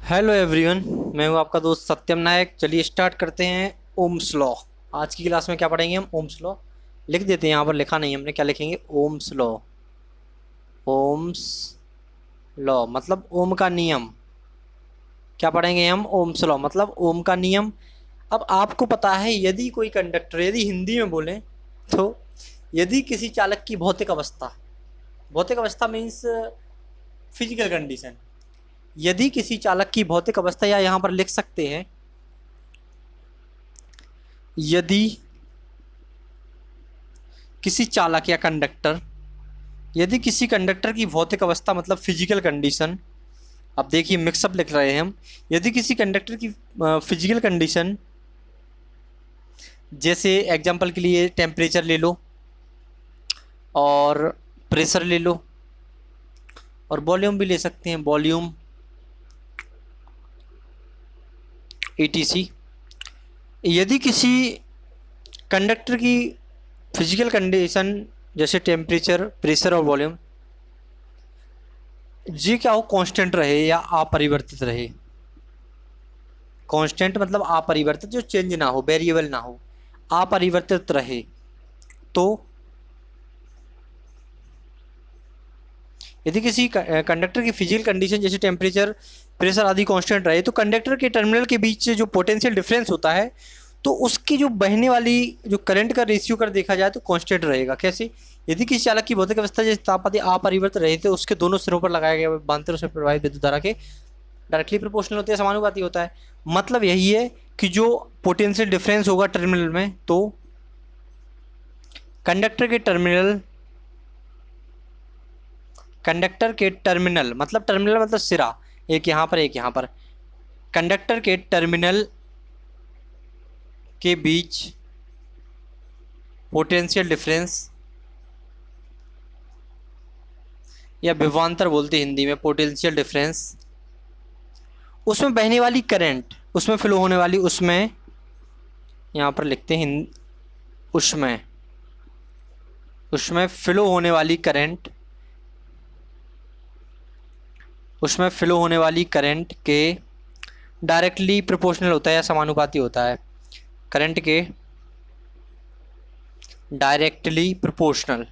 Hello everyone, मैं हूं आपका दोस्त सत्यम नायक। चलिए स्टार्ट करते हैं ओम्स लॉ। आज की क्लास में क्या पढ़ेंगे हम? Ohm's law. लिख देते हैं, यहाँ पर लिखा नहीं हमने, क्या लिखेंगे? Ohm's law. ओम्स लॉ मतलब ओम का नियम। क्या पढ़ेंगे हम? ओम्स लॉ मतलब ओम का नियम। अब आपको पता है, यदि कोई कंडक्टर, यदि हिंदी में बोलें तो यदि किसी चालक की भौतिक अवस्था मीन्स फिजिकल कंडीशन, यदि किसी चालक की भौतिक अवस्था, या यहां पर लिख सकते हैं यदि किसी चालक या कंडक्टर, यदि किसी कंडक्टर की भौतिक अवस्था मतलब फिजिकल कंडीशन, अब देखिए मिक्सअप लिख रहे हैं हम। यदि किसी कंडक्टर की फिजिकल कंडीशन, जैसे एग्जांपल के लिए टेम्परेचर ले लो और प्रेशर ले लो और वॉल्यूम भी ले सकते हैं, वॉल्यूम ETC। यदि किसी कंडक्टर की फिजिकल कंडीशन जैसे टेम्परेचर, प्रेशर और वॉल्यूम, ये क्या हो? कांस्टेंट रहे या अपरिवर्तित रहे। कांस्टेंट मतलब अपरिवर्तित, जो चेंज ना हो, वेरिएबल ना हो, अपरिवर्तित रहे, तो यदि किसी कंडक्टर की फिजिकल कंडीशन जैसे टेम्परेचर, प्रेशर आदि कांस्टेंट रहे, तो कंडक्टर के टर्मिनल के बीच से जो पोटेंशियल डिफरेंस होता है, तो उसकी जो बहने वाली जो करंट का रेशियो कर देखा जाए तो कांस्टेंट रहेगा। कैसे? यदि किसी चालक की भौतिक अवस्था जैसे ताप आदि अपरिवर्तित रहे, तो उसके दोनों सिरों पर लगाए गए विभवांतर से प्रवाहित विद्युत धारा के डायरेक्टली प्रोपोर्शनल होते हैं, समानुपाती होता है। मतलब यही है कि जो पोटेंशियल डिफरेंस होगा टर्मिनल में, तो कंडक्टर के टर्मिनल मतलब टर्मिनल मतलब सिरा, एक यहाँ पर एक यहाँ पर, कंडक्टर के टर्मिनल के बीच पोटेंशियल डिफरेंस या विभवांतर बोलते हैं हिंदी में, पोटेंशियल डिफरेंस, उसमें बहने वाली करंट, उसमें फ्लो होने वाली, उसमें यहाँ पर लिखते हैं उसमें फ्लो होने वाली करंट, उसमें फ्लो होने वाली करंट के डायरेक्टली प्रोपोर्शनल होता है या समानुपाती होता है। करंट के डायरेक्टली प्रोपोर्शनल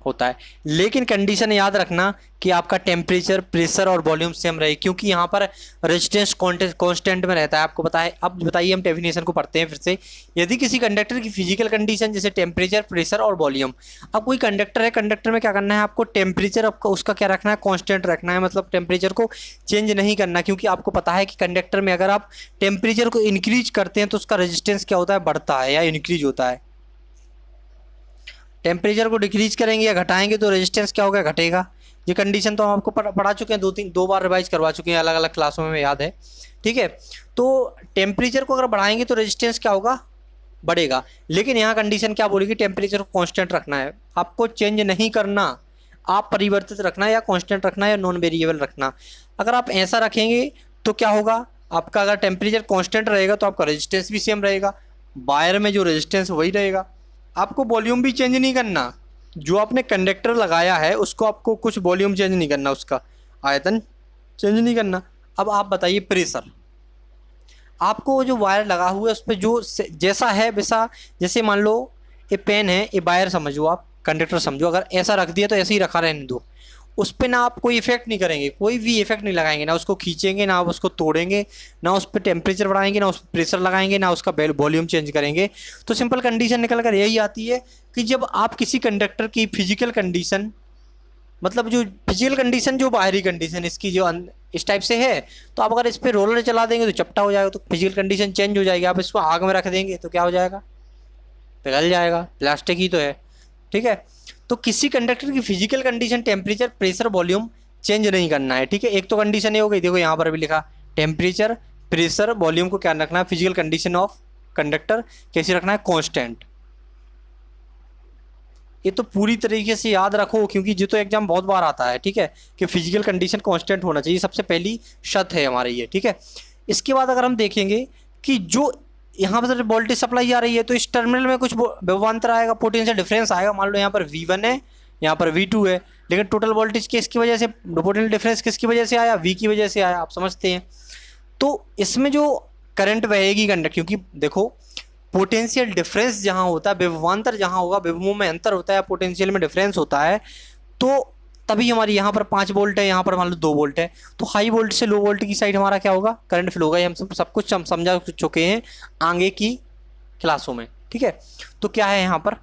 होता है। लेकिन कंडीशन याद रखना कि आपका टेम्परेचर, प्रेशर और वॉल्यूम सेम रहे, क्योंकि यहाँ पर रेजिस्टेंस कांस्टेंट में रहता है, आपको पता है। अब बताइए, हम डेफिनेशन को पढ़ते हैं फिर से। यदि किसी कंडक्टर की फिजिकल कंडीशन जैसे टेम्परेचर, प्रेशर और वॉल्यूम, अब कोई कंडक्टर है, कंडक्टर में क्या करना है आपको? टेम्परेचर आपका उसका क्या रखना है? कांस्टेंट रखना है, मतलब टेम्परेचर को चेंज नहीं करना, क्योंकि आपको पता है कि कंडक्टर में अगर आप टेम्परेचर को इंक्रीज करते हैं तो उसका रेजिस्टेंस क्या होता है? बढ़ता है या इंक्रीज होता है। टेम्परेचर को डिक्रीज करेंगे या घटाएंगे तो रेजिस्टेंस क्या होगा? घटेगा। ये कंडीशन तो हम आपको पढ़ा चुके हैं, दो बार रिवाइज करवा चुके हैं अलग अलग क्लासों में, याद है। ठीक है, तो टेम्परेचर को अगर बढ़ाएंगे तो रेजिस्टेंस क्या होगा? बढ़ेगा। लेकिन यहाँ कंडीशन क्या बोलेगी? टेम्परेचर को कांस्टेंट रखना है, आपको चेंज नहीं करना, आप परिवर्तित रखना है, या कांस्टेंट रखना है, या नॉन वेरिएबल रखना। अगर आप ऐसा रखेंगे तो क्या होगा आपका? अगर टेम्परेचर कांस्टेंट रहेगा तो आपका रेजिस्टेंस भी सेम रहेगा, वायर में जो रेजिस्टेंस वही रहेगा। आपको वॉल्यूम भी चेंज नहीं करना, जो आपने कंडक्टर लगाया है उसको आपको कुछ वॉल्यूम चेंज नहीं करना, उसका आयतन चेंज नहीं करना। अब आप बताइए प्रेशर, आपको जो वायर लगा हुआ है उस पर जो जैसा है वैसा, जैसे मान लो ये पेन है, ये वायर समझो, आप कंडक्टर समझो, अगर ऐसा रख दिया तो ऐसे ही रखा रहने दो, उस पर ना आप कोई इफेक्ट नहीं करेंगे, कोई भी इफेक्ट नहीं लगाएंगे, ना उसको खींचेंगे, ना आप उसको तोड़ेंगे, ना उस पर टेम्परेचर बढ़ाएंगे, ना उस पर प्रेशर लगाएंगे, ना उसका वॉल्यूम चेंज करेंगे। तो सिंपल कंडीशन निकल कर यही आती है कि जब आप किसी कंडक्टर की फिजिकल कंडीशन, मतलब जो फिजिकल कंडीशन, जो बाहरी कंडीशन इसकी जो इस टाइप से है, तो आप अगर इस पर रोलर चला देंगे तो चपटा हो जाएगा, तो फिजिकल कंडीशन चेंज हो जाएगी। आप इसको आग में रख देंगे तो क्या हो जाएगा? पिघल जाएगा, प्लास्टिक ही तो है। ठीक है, तो किसी कंडक्टर की physical condition temperature, pressure, volume change नहीं करना है। ठीक है, एक तो कंडीशन ये हो गई, देखो यहाँ पर भी लिखा, टेम्परेचर, प्रेशर, वॉल्यूम को क्या रखना है? फिजिकल कंडीशन ऑफ कंडक्टर कैसे रखना है? कांस्टेंट। ये तो पूरी तरीके से याद रखो, क्योंकि जो तो एग्जाम बहुत बार आता है। ठीक है, कि फिजिकल कंडीशन कांस्टेंट होना चाहिए, सबसे पहली शर्त है हमारी ये। ठीक है, इसके बाद अगर हम देखेंगे कि जो यहाँ पर वोल्टेज सप्लाई आ रही है, तो इस टर्मिनल में कुछ विभवांतर आएगा, पोटेंशियल डिफरेंस आएगा। मान लो यहाँ पर V1 है, यहाँ पर V2 है, लेकिन टोटल वोल्टेज किसकी वजह से, पोटेंशियल डिफरेंस किसकी वजह से आया, V की वजह से आया, आप समझते हैं। तो इसमें जो करंट बहेगी कंडक्ट, क्योंकि देखो पोटेंशियल डिफरेंस जहां होता है, विभवांतर जहां होगा, विभवों में अंतर होता है, पोटेंशियल में डिफरेंस होता है, तो तभी हमारी यहाँ पर 5 वोल्ट है, यहाँ पर मान लो 2 वोल्ट है, तो हाई वोल्ट से लो वोल्ट की साइड हमारा क्या होगा, करंट फ्लो होगा। हम सब कुछ हम समझा चुके हैं आगे की क्लासों में, ठीक है। तो क्या है यहाँ पर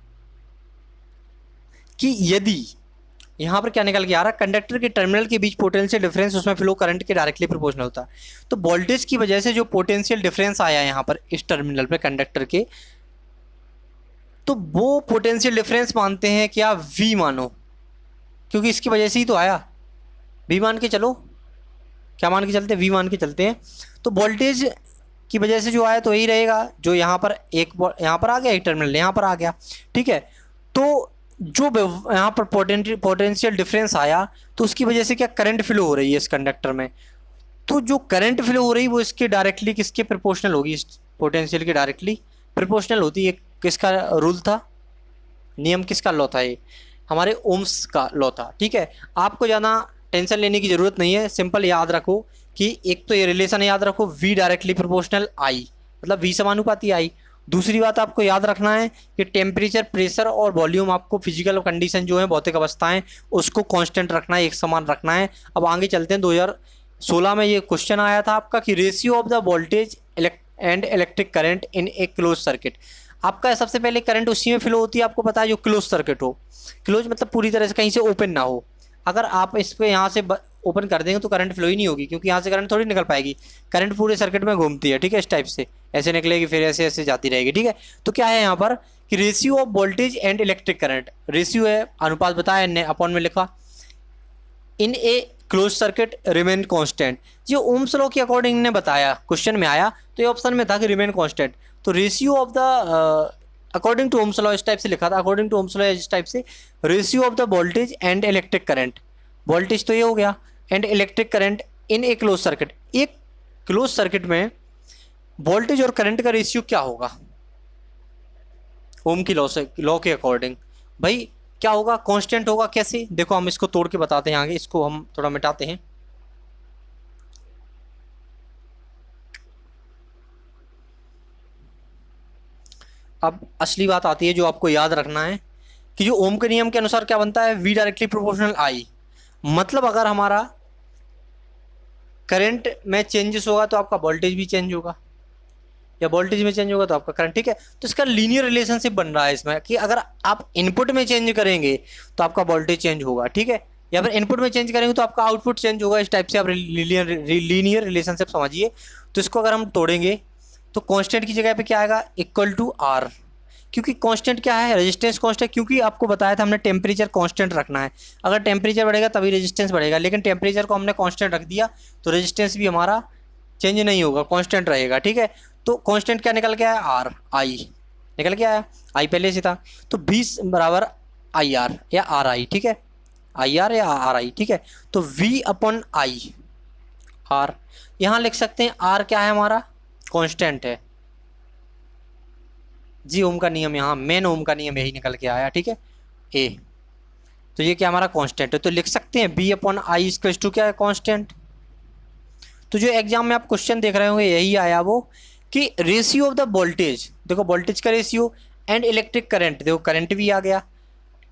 कि यदि यहाँ पर क्या निकल के आ रहा है, कंडक्टर के टर्मिनल के बीच पोटेंशियल डिफरेंस उसमें फ्लो करंट के डायरेक्टली प्रोपोर्शनल होता है। तो वोल्टेज की वजह से जो पोटेंशियल डिफरेंस आया यहाँ पर इस टर्मिनल पे कंडक्टर के, तो वो पोटेंशियल डिफरेंस मानते हैं क्या, V मानो, क्योंकि इसकी वजह से ही तो आया। V मान के चलो, क्या मान के चलते हैं, V मान के चलते हैं। तो वोल्टेज की वजह से जो आया तो यही रहेगा, जो यहाँ पर यहाँ पर आ गया, एक टर्मिनल यहाँ पर आ गया, ठीक है। तो जो यहाँ पर पोटेंशियल डिफरेंस आया, तो उसकी वजह से क्या करंट फ्लो हो रही है इस कंडक्टर में। तो जो करंट फ्लो हो रही है वो इसके डायरेक्टली किसके प्रोपोर्शनल होगी, इस पोटेंशियल के डायरेक्टली प्रोपोर्शनल होती है। किसका रूल था, नियम किसका लॉ था, ये हमारे ओम्स का लॉ था, ठीक है। आपको ज़्यादा टेंशन लेने की ज़रूरत नहीं है, सिंपल याद रखो कि एक तो ये रिलेशन याद रखो, V डायरेक्टली प्रोपोर्शनल I, मतलब V समानुपाती I। दूसरी बात आपको याद रखना है कि टेम्परेचर, प्रेशर और वॉल्यूम, आपको फिजिकल कंडीशन जो है, भौतिक अवस्थाएं, उसको कांस्टेंट रखना है, एक समान रखना है। अब आगे चलते हैं, 2016 में ये क्वेश्चन आया था आपका कि ratio of the voltage and electric current in a close circuit. आपका सबसे पहले करंट उसी में फ्लो होती है, आपको पता है, जो क्लोज सर्किट हो। क्लोज मतलब पूरी तरह से कहीं से ओपन ना हो। अगर आप इस पे यहाँ से ओपन कर देंगे तो करंट फ्लो ही नहीं होगी, क्योंकि यहाँ से करंट थोड़ी निकल पाएगी। करंट पूरे सर्किट में घूमती है, ठीक है, इस टाइप से ऐसे निकलेगी, फिर ऐसे ऐसे जाती रहेगी, ठीक है। तो क्या है यहाँ पर कि ratio of voltage and electric current, ratio है, अनुपात बताया, ने अपॉन में लिखा, इन a close circuit remain constant. जो ओम्स लॉ के अकॉर्डिंग ने बताया, क्वेश्चन में आया तो ये ऑप्शन में था कि रिमेन कांस्टेंट। तो ratio of the according to Ohm's law इस टाइप से लिखा था, अकॉर्डिंग टू ओम्स लॉ इस टाइप से, ratio of the voltage and electric current, voltage तो ये हो गया, and electric current in a close circuit. एक क्लोज सर्किट में वोल्टेज और करंट का रेशियो क्या होगा ओम की लॉ के अकॉर्डिंग, भाई क्या होगा, कांस्टेंट होगा। कैसे, देखो हम इसको तोड़ के बताते हैं आगे, इसको हम थोड़ा मिटाते हैं। अब असली बात आती है जो आपको याद रखना है कि जो ओम के नियम के अनुसार क्या बनता है, V डायरेक्टली प्रोपोर्शनल I। मतलब अगर हमारा करंट में चेंजेस होगा तो आपका वोल्टेज भी चेंज होगा, या वोल्टेज में चेंज होगा तो आपका करंट, ठीक है। तो इसका लीनियर रिलेशनशिप बन रहा है इसमें कि अगर आप इनपुट में चेंज करेंगे तो आपका वोल्टेज चेंज होगा, ठीक है, या फिर इनपुट में चेंज करेंगे तो आपका आउटपुट चेंज होगा। इस टाइप से आप लीनियर रिलेशनशिप समझिए। तो इसको अगर हम तोड़ेंगे तो कांस्टेंट की जगह पे क्या आएगा, इक्वल टू R, क्योंकि कांस्टेंट क्या है, रेजिस्टेंस कांस्टेंट, क्योंकि आपको बताया था हमने टेम्परेचर कांस्टेंट रखना है। अगर टेम्परेचर बढ़ेगा तभी रेजिस्टेंस बढ़ेगा, लेकिन टेम्परेचर को हमने कांस्टेंट रख दिया तो रेजिस्टेंस भी हमारा चेंज नहीं होगा, कांस्टेंट रहेगा, ठीक है। तो कांस्टेंट क्या निकल के आया, R I निकल के आया, I पहले से था, तो 20 बराबर IR या RI, ठीक है, IR या RI, ठीक है। तो V अपॉन I, R यहाँ लिख सकते हैं। R क्या है हमारा, कांस्टेंट है जी। ओम का नियम, यहाँ मेन ओम का नियम यही निकल के आया, ठीक है, A। तो ये क्या हमारा कांस्टेंट है, तो लिख सकते हैं V upon I equals to क्या है, कांस्टेंट। तो जो एग्जाम में आप क्वेश्चन देख रहे होंगे यही आया वो कि रेशियो ऑफ द वोल्टेज, देखो वोल्टेज का रेशियो, एंड इलेक्ट्रिक करंट, देखो करंट भी आ गया,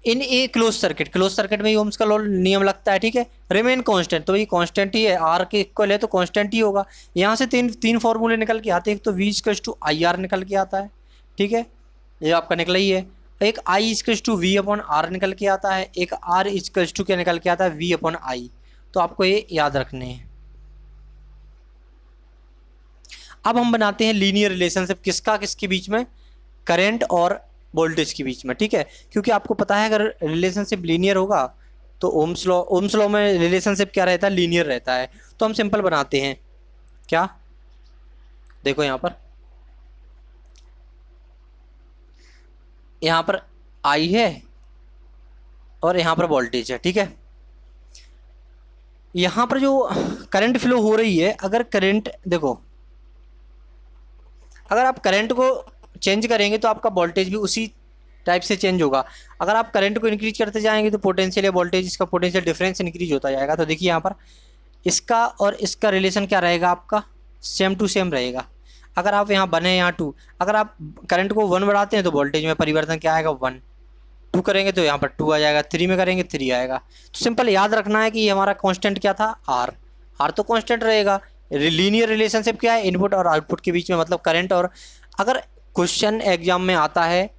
इन a close circuit, close circuit में ही ओम्स का नियम लगता है, ठीक है, रिमेन कांस्टेंट, तो भाई कांस्टेंट ही है, R के इक्वल है तो कांस्टेंट ही होगा। यहाँ से तीन फॉर्मूले निकल के आते हैं, एक तो V इक्वल्स टू IR निकल के आता है, ठीक है, ये आपका निकला ही है। एक I equals to V upon R निकल के आता है, एक R इक्वल्स टू क्या निकल के आता है, V अपॉन I। तो आपको ये याद रखने हैं। अब हम बनाते हैं लीनियर रिलेशनशिप, किसका किसके बीच में, करंट और वोल्टेज के बीच में, ठीक है, क्योंकि आपको पता है अगर रिलेशनशिप लीनियर होगा तो ओम्स लॉ में रिलेशनशिप क्या रहता है, लीनियर रहता है। तो हम सिंपल बनाते हैं, क्या, देखो यहाँ पर I है और यहाँ पर वोल्टेज है, ठीक है। यहाँ पर जो करंट फ्लो हो रही है, अगर करंट देखो, अगर आप करंट को चेंज करेंगे तो आपका वोल्टेज भी उसी टाइप से चेंज होगा। अगर आप करंट को इंक्रीज करते जाएंगे तो पोटेंशियल या वोल्टेज, इसका पोटेंशियल डिफरेंस इंक्रीज होता जाएगा। तो देखिए यहाँ पर इसका और इसका रिलेशन क्या रहेगा आपका, सेम टू सेम रहेगा। अगर आप यहाँ बने यहाँ 2, अगर आप करंट को 1 बढ़ाते हैं तो वोल्टेज में परिवर्तन क्या आएगा 1, 2 करेंगे तो यहाँ पर 2 आ जाएगा, 3 में करेंगे 3 आएगा। तो सिंपल याद रखना है कि ये हमारा कांस्टेंट क्या था, आर तो कांस्टेंट रहेगा। लीनियर रिलेशनशिप क्या है, इनपुट और आउटपुट के बीच में, मतलब करंट। और अगर क्वेश्चन एग्जाम में आता है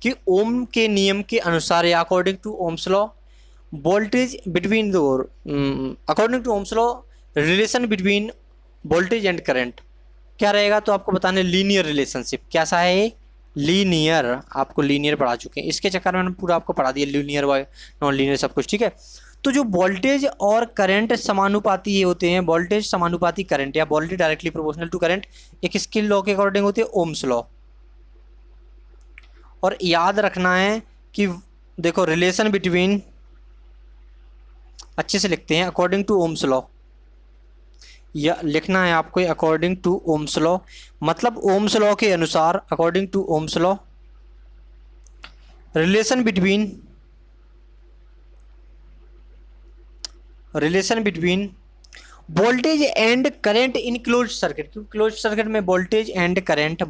कि ओम के नियम के अनुसार या according to Ohm's law voltage between according to Ohm's law relation between voltage and current क्या रहेगा, तो आपको बताना है लीनियर रिलेशनशिप। कैसा है ये, लीनियर। आपको लीनियर पढ़ा चुके हैं, इसके चक्कर में पूरा आपको पढ़ा दिया लीनियर व नॉन लीनियर सब कुछ, ठीक है। तो जो वोल्टेज और करंट समानुपाती ये होते हैं, वोल्टेज समानुपाती करंट या voltage directly proportional to current, एक स्किल लॉ के अकॉर्डिंग होती है, ओम्स लॉ। और याद रखना है कि देखो रिलेशन बिटवीन, अच्छे से लिखते हैं, अकॉर्डिंग टू ओम्स लॉ, या लिखना है आपको अकॉर्डिंग टू ओम्स लॉ, मतलब ओम्स लॉ के अनुसार, according to Ohm's law relation between voltage and current in close circuit. क्योंकि क्लोज सर्किट में voltage and current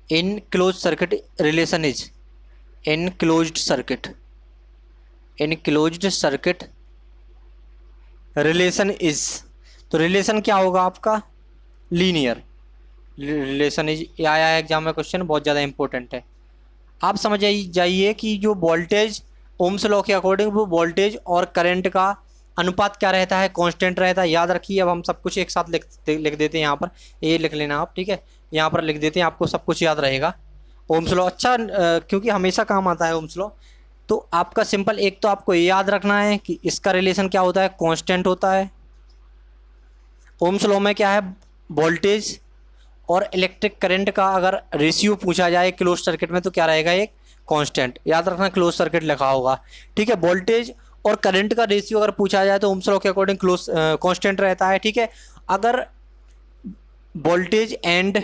in close circuit relation is in closed circuit relation is, तो relation क्या होगा आपका, linear relation is. ये आया है exam में क्वेश्चन, बहुत ज़्यादा इंपॉर्टेंट है। आप समझ जाइए कि जो वोल्टेज ओम्स लॉ के अकॉर्डिंग वो वोल्टेज और करंट का अनुपात क्या रहता है, कांस्टेंट रहता है। याद रखिए, अब हम सब कुछ एक साथ लिख देते हैं, यहाँ पर ये लिख लेना आप, ठीक है, यहाँ पर लिख देते हैं, आपको सब कुछ याद रहेगा। ओम्स लॉ अच्छा, क्योंकि हमेशा काम आता है ओम्स लॉ। तो आपका सिंपल एक तो आपको ये याद रखना है कि इसका रिलेशन क्या होता है, कांस्टेंट होता है। ओम्स लॉ में क्या है, वोल्टेज और इलेक्ट्रिक करंट का अगर रेशियो पूछा जाए क्लोज सर्किट में तो क्या रहेगा, एक कांस्टेंट। याद रखना क्लोज सर्किट लिखा होगा, ठीक है। वोल्टेज और करंट का रेशियो अगर पूछा जाए तो ओम्स लॉ के अकॉर्डिंग क्लोज कांस्टेंट रहता है, ठीक है। अगर वोल्टेज एंड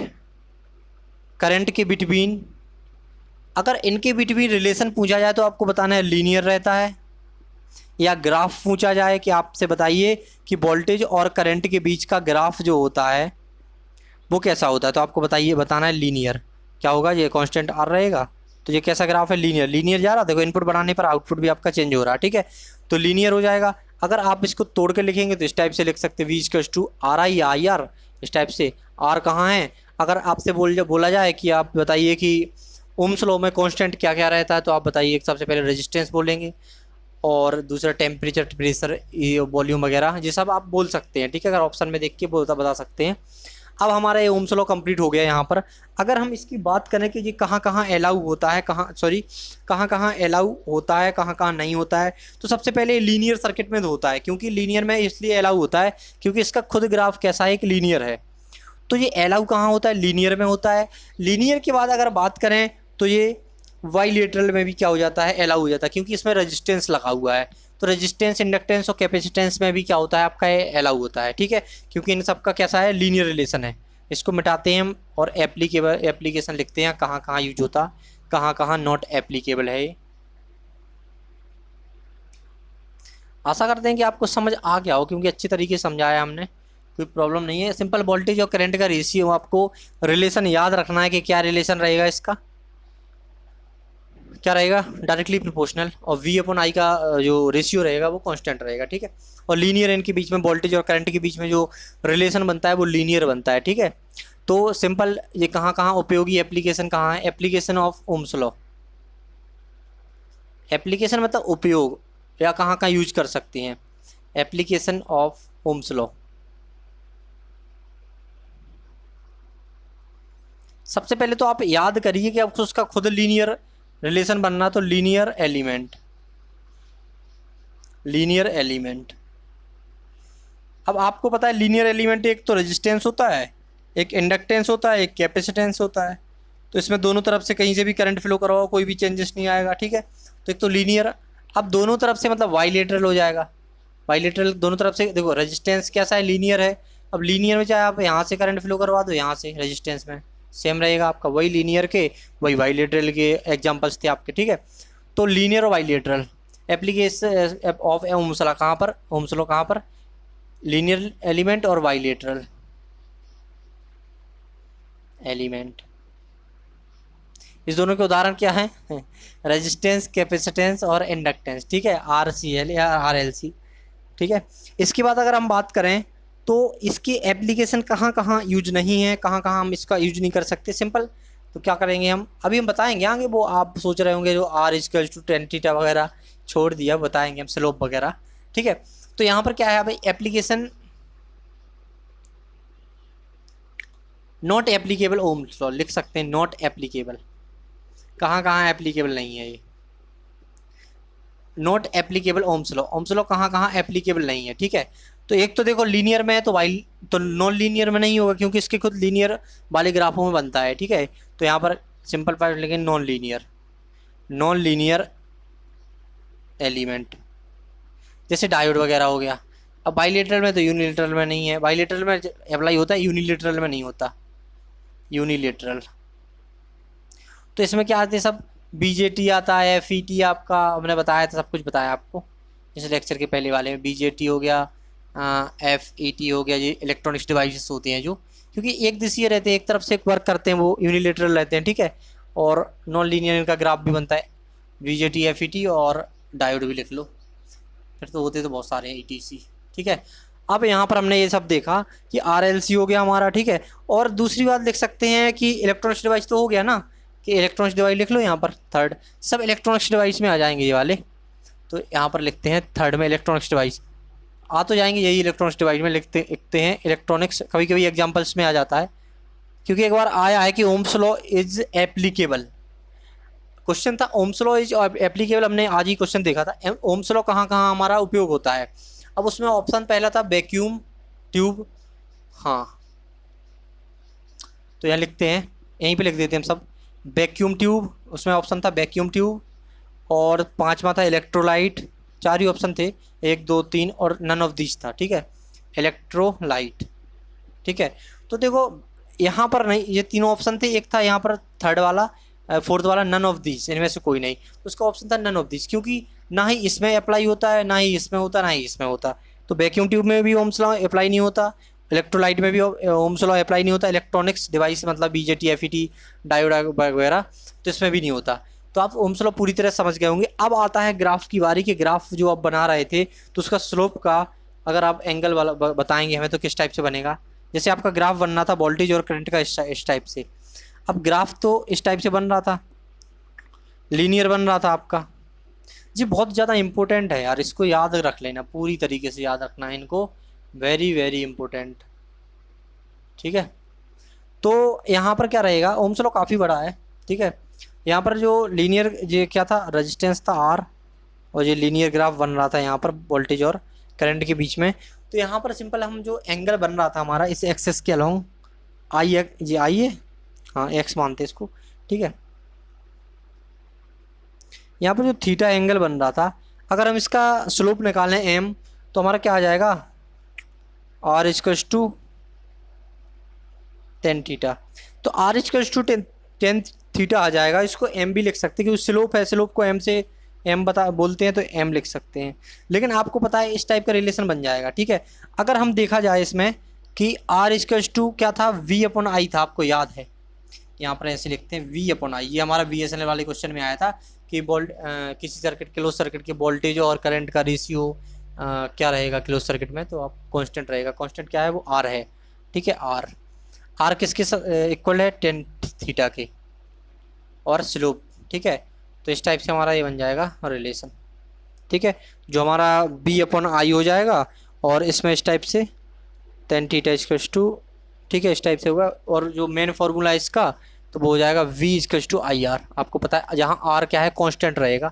करंट के बिटवीन, अगर इनके बिटवीन रिलेशन पूछा जाए तो आपको बताना है लीनियर रहता है। या ग्राफ पूछा जाए कि आपसे बताइए कि वोल्टेज और करंट के बीच का ग्राफ जो होता है वो कैसा होता है, तो आपको बताना है लीनियर। क्या होगा, ये कांस्टेंट आर रहेगा, तो ये कैसा ग्राफ है, लीनियर जा रहा है। देखो इनपुट बढ़ाने पर आउटपुट भी आपका चेंज हो रहा है, ठीक है, तो लीनियर हो जाएगा। अगर आप इसको तोड़ के लिखेंगे तो इस टाइप से लिख सकते हैं, V=RI/IR, इस टाइप से। आर कहाँ है, अगर आपसे बोला जाए कि आप बताइए कि ओम्स लॉ में कांस्टेंट क्या क्या रहता है, तो आप बताइए, सबसे पहले रेजिस्टेंस बोलेंगे, और दूसरा टेम्परेचर, प्रेशर, वॉल्यूम वगैरह, ये सब आप बोल सकते हैं, ठीक है। अगर ऑप्शन में देख के बता सकते हैं। अब हमारा ये ओम्स लॉ कंप्लीट हो गया यहाँ पर। अगर हम इसकी बात करें कि ये कहाँ कहाँ अलाउ होता है, कहाँ कहाँ अलाउ होता है, कहाँ कहाँ नहीं होता है, तो सबसे पहले लीनियर सर्किट में होता है। क्योंकि लीनियर में इसलिए अलाउ होता है क्योंकि इसका खुद ग्राफ कैसा है, एक लीनियर है। तो ये अलाउ कहाँ होता है, लीनियर में होता है। लीनियर के बाद अगर बात करें तो ये बाइलेटरल में भी क्या हो जाता है, अलाउ हो जाता है, क्योंकि इसमें रेजिस्टेंस लगा हुआ है। तो रेजिस्टेंस, इंडक्टेंस और कैपेसिटेंस में भी क्या होता है आपका, अलाउ होता है, ठीक है। क्योंकि इन सब का कैसा है, लीनियर रिलेशन है। इसको मिटाते हैं हम और एप्लीकेशन लिखते हैं, कहाँ कहाँ यूज होता, कहाँ कहाँ नॉट एप्लीकेबल है। आशा करते हैं कि आपको समझ आ गया हो, क्योंकि अच्छी तरीके से समझाया हमने, कोई प्रॉब्लम नहीं है। सिंपल वोल्टेज और करंट का रेशियो, आपको रिलेशन याद रखना है कि क्या रिलेशन रहेगा इसका, क्या रहेगा, डायरेक्टली प्रोपोर्शनल, और V/I का जो रेशियो रहेगा वो कांस्टेंट रहेगा, ठीक है। और लीनियर, इनके बीच में वोल्टेज और करंट के बीच में जो रिलेशन बनता है वो लीनियर बनता है, ठीक है। तो सिंपल ये कहाँ कहाँ उपयोगी एप्लीकेशन कहाँ है, application of Ohm's law. Application मतलब उपयोग, या कहाँ कहाँ यूज कर सकते हैं, एप्लीकेशन ऑफ ओम्स लॉ। सबसे पहले तो आप याद करिए कि आपको उसका खुद लीनियर रिलेशन बनना, तो लीनियर एलिमेंट। अब आपको पता है लीनियर एलिमेंट एक तो रेजिस्टेंस होता है, एक इंडक्टेंस होता है, एक कैपेसिटेंस होता है। तो इसमें दोनों तरफ से कहीं से भी करंट फ्लो करवाओ, कोई भी चेंजेस नहीं आएगा, ठीक है। तो एक तो लीनियर, अब दोनों तरफ से मतलब बाइलेटरल हो जाएगा। बाइलेटरल दोनों तरफ से, देखो रेजिस्टेंस कैसा है, लीनियर है। अब लीनियर में चाहे आप यहाँ से करंट फ्लो करवा दो, यहाँ से रेजिस्टेंस में, सेम रहेगा आपका, वही लीनियर के वही बाइलेटरल के एग्जांपल्स थे आपके, ठीक है। तो लीनियर और bilateral application of Ohm's law कहाँ पर, ओम्स लॉ कहाँ पर, लीनियर एलिमेंट और बाइलेटरल एलिमेंट, इस दोनों के उदाहरण क्या हैं रेजिस्टेंस, कैपेसिटेंस और इंडक्टेंस, ठीक है, RCL या RLC, ठीक है। इसके बाद अगर हम बात करें तो इसकी एप्लीकेशन कहाँ कहाँ यूज नहीं है, कहाँ कहाँ हम इसका यूज नहीं कर सकते, सिंपल। तो क्या करेंगे हम, अभी हम बताएंगे आगे, वो आप सोच रहे होंगे जो R=tan वगैरह छोड़ दिया, बताएंगे हम स्लोप वगैरह, ठीक है। तो यहाँ पर क्या है भाई, application not applicable Ohm's law लिख सकते हैं, नॉट एप्लीकेबल, कहाँ कहाँ एप्लीकेबल नहीं है ये, not applicable Ohm's law, Ohm's law कहाँ कहाँ एप्लीकेबल नहीं है, ठीक है। तो एक तो देखो लीनियर में है तो वाइल, तो नॉन लीनियर में नहीं होगा क्योंकि इसके खुद लीनियर वाले ग्राफों में बनता है, ठीक है। तो यहाँ पर सिंपल पार्ट लेकिन non linear, non linear element जैसे डायोड वगैरह हो गया। अब बाइलेटरल में तो यूनिलेटरल में नहीं है, बाइलेटरल में अप्लाई होता है, यूनिलेटरल में नहीं होता, यूनिलेटरल। तो इसमें क्या आते हैं सब, BJT आता है, FET आपका हमने बताया था, सब कुछ बताया आपको इस लेक्चर के पहले वाले में, BJT हो गया, FET हो गया, ये इलेक्ट्रॉनिक्स डिवाइसेस होते हैं जो, क्योंकि एक दिशीय रहते हैं, एक तरफ से वर्क करते हैं, वो यूनिलेटरल रहते हैं, ठीक है। और नॉन लीनियर इनका ग्राफ भी बनता है, BJT FET और डायोड भी लिख लो, फिर तो होते तो बहुत सारे हैं ETC, ठीक है। अब यहाँ पर हमने ये सब देखा कि RLC हो गया हमारा, ठीक है। और दूसरी बात लिख सकते हैं कि इलेक्ट्रॉनिक्स डिवाइस तो हो गया ना, कि इलेक्ट्रॉनिक्स डिवाइस लिख लो यहाँ पर, थर्ड, सब इलेक्ट्रॉनिक्स डिवाइस में आ जाएंगे ये वाले। तो यहाँ पर लिखते हैं थर्ड में इलेक्ट्रॉनिक्स डिवाइस, आ तो जाएंगे यही इलेक्ट्रॉनिक्स डिवाइस में, लिखते हैं इलेक्ट्रॉनिक्स, कभी कभी एग्जाम्पल्स में आ जाता है, क्योंकि एक बार आया है कि Ohm's law is applicable, question था ओम्स लॉ इज एप्लीकेबल, हमने आज ही क्वेश्चन देखा था, ओम्स लॉ कहाँ कहाँ हमारा उपयोग होता है। अब उसमें ऑप्शन पहला था वैक्यूम ट्यूब, हाँ तो यहाँ लिखते हैं, यहीं पे लिख देते हैं हम सब, वैक्यूम ट्यूब, उसमें ऑप्शन था वैक्यूम ट्यूब, और पांचवा था इलेक्ट्रोलाइट, चार ही ऑप्शन थे, 1 2 3 और नन ऑफ दिस था, ठीक है, इलेक्ट्रोलाइट, ठीक है। तो देखो यहाँ पर नहीं, ये तीनों ऑप्शन थे, एक था यहाँ पर थर्ड वाला, फोर्थ वाला नन ऑफ दिस, इनमें से कोई नहीं, तो उसका ऑप्शन था नन ऑफ दिस, क्योंकि ना ही इसमें अप्लाई होता है, ना ही इसमें होता, ना ही इसमें होता। तो वैक्यूम ट्यूब में भी ओम्स लॉ अप्लाई नहीं होता, इलेक्ट्रोलाइट में भी ओम्स लॉ अप्लाई नहीं होता, इलेक्ट्रॉनिक्स डिवाइस मतलब BJT FET डायोड वगैरह, तो इसमें भी नहीं होता। तो आप ओम्स लॉ पूरी तरह समझ गए होंगे। अब आता है ग्राफ की बारी, कि ग्राफ जो आप बना रहे थे तो उसका स्लोप का अगर आप एंगल वाला बताएंगे हमें तो किस टाइप से बनेगा। जैसे आपका ग्राफ बनना था वोल्टेज और करंट का इस टाइप से, अब ग्राफ तो इस टाइप से बन रहा था, लीनियर बन रहा था आपका जी। बहुत ज़्यादा इंपॉर्टेंट है यार, इसको याद रख लेना, पूरी तरीके से याद रखना है इनको, वेरी वेरी इंपॉर्टेंट, ठीक है। तो यहाँ पर क्या रहेगा, ओम्स लॉ काफ़ी बड़ा है, ठीक है। यहाँ पर जो लीनियर ये क्या था, रेजिस्टेंस था R, और ये लीनियर ग्राफ बन रहा था यहाँ पर वोल्टेज और करंट के बीच में। तो यहाँ पर सिंपल हम जो एंगल बन रहा था हमारा इस एक्सेस के अलोंग, ये आई है, हाँ एक्स मानते हैं इसको, ठीक है। यहाँ पर जो थीटा एंगल बन रहा था, अगर हम इसका स्लोप निकालें m, तो हमारा क्या आ जाएगा, R= tan थीटा। तो R= tan थीटा आ जाएगा, इसको m भी लिख सकते हैं क्योंकि स्लोप है, स्लोप को m से m बोलते हैं तो m लिख सकते हैं। लेकिन आपको पता है इस टाइप का रिलेशन बन जाएगा, ठीक है। अगर हम देखा जाए इसमें कि R= क्या था, V/I था, आपको याद है, यहाँ पर ऐसे लिखते हैं V/I, ये हमारा BSNL वाले क्वेश्चन में आया था कि किसी सर्किट, क्लोज सर्किट के वोल्टेज और करंट का रेशियो क्या रहेगा क्लोज सर्किट में, तो आप कांस्टेंट रहेगा, कांस्टेंट क्या है वो R है, ठीक है। R किसके इक्वल है, tan थीटा के, और स्लोप, ठीक है। तो इस टाइप से हमारा ये बन जाएगा रिलेशन, ठीक है, जो हमारा V/I हो जाएगा, और इसमें इस टाइप से tan थीटा, ठीक है, इस टाइप से होगा। और जो मेन फार्मूला है इसका, तो वो हो जाएगा V/IR, आपको पता है जहाँ R क्या है, कांस्टेंट रहेगा,